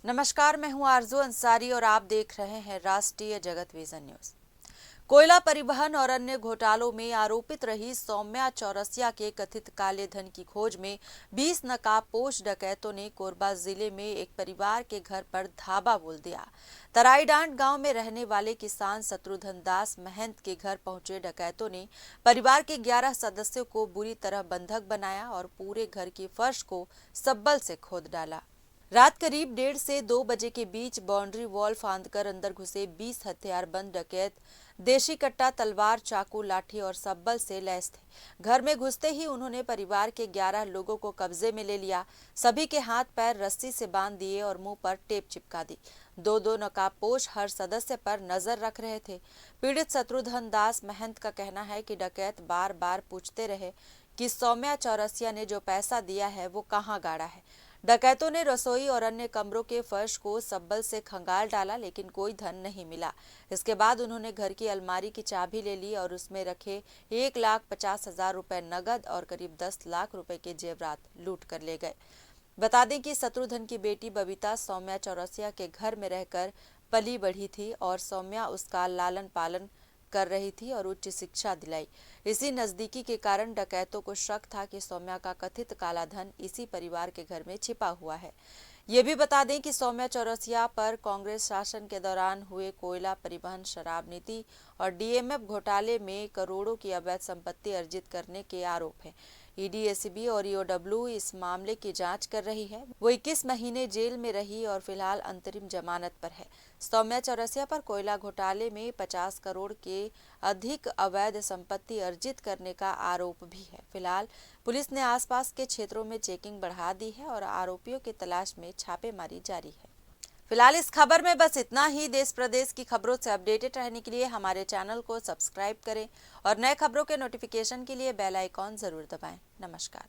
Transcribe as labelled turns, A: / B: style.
A: नमस्कार, मैं हूं आरजू अंसारी और आप देख रहे हैं राष्ट्रीय जगत विजन न्यूज। कोयला परिवहन और अन्य घोटालों में आरोपित रही सौम्या चौरसिया के कथित काले धन की खोज में 20 नकाबपोश डकैतों ने कोरबा जिले में एक परिवार के घर पर धावा बोल दिया। तराईडांड गांव में रहने वाले किसान शत्रुघ्न दास महंत के घर पहुंचे डकैतों ने परिवार के 11 सदस्यों को बुरी तरह बंधक बनाया और पूरे घर की फर्श को सब्बल से खोद डाला। रात करीब 1:30 से 2 बजे के बीच बाउंड्री वॉल फांदकर अंदर घुसे 20 हथियारबंद डकैत देशी कट्टा, तलवार, चाकू, लाठी और सब्बल से लैस थे। घर में घुसते ही उन्होंने परिवार के 11 लोगों को कब्जे में ले लिया। सभी के हाथ पैर रस्सी से बांध दिए और मुंह पर टेप चिपका दी। दो नकाबपोश हर सदस्य पर नजर रख रहे थे। पीड़ित शत्रुघ्न दास महंत का कहना है कि डकैत बार बार पूछते रहे कि सौम्या चौरसिया ने जो पैसा दिया है वो कहाँ गाड़ा है। डकैतों ने रसोई और अन्य कमरों के फर्श को सब्बल से खंगाल डाला, लेकिन कोई धन नहीं मिला। इसके बाद उन्होंने घर की अलमारी की चाबी ले ली और उसमें रखे 1,50,000 रुपए नगद और करीब 10 लाख रुपए के जेवरात लूट कर ले गए। बता दें कि शत्रुघ्न की बेटी बबीता सौम्या चौरसिया के घर में रहकर पली बढ़ी थी और सौम्या उसका लालन पालन कर रही थी और उच्च शिक्षा दिलाई। इसी नजदीकी के कारण डकैतों को शक था कि सौम्या का कथित काला धन इसी परिवार के घर में छिपा हुआ है। ये भी बता दें कि सौम्या चौरसिया पर कांग्रेस शासन के दौरान हुए कोयला परिवहन, शराब नीति और डीएमएफ घोटाले में करोड़ों की अवैध संपत्ति अर्जित करने के आरोप हैं। ईडी, एसीबी और ईओडब्ल्यू इस मामले की जांच कर रही है। वो 21 महीने जेल में रही और फिलहाल अंतरिम जमानत पर है। सौम्या चौरसिया पर कोयला घोटाले में 50 करोड़ के अधिक अवैध संपत्ति अर्जित करने का आरोप भी है। फिलहाल पुलिस ने आसपास के क्षेत्रों में चेकिंग बढ़ा दी है और आरोपियों की तलाश में छापेमारी जारी है। फिलहाल इस खबर में बस इतना ही। देश प्रदेश की खबरों से अपडेटेड रहने के लिए हमारे चैनल को सब्सक्राइब करें और नए खबरों के नोटिफिकेशन के लिए बेल आइकॉन जरूर दबाएं। नमस्कार।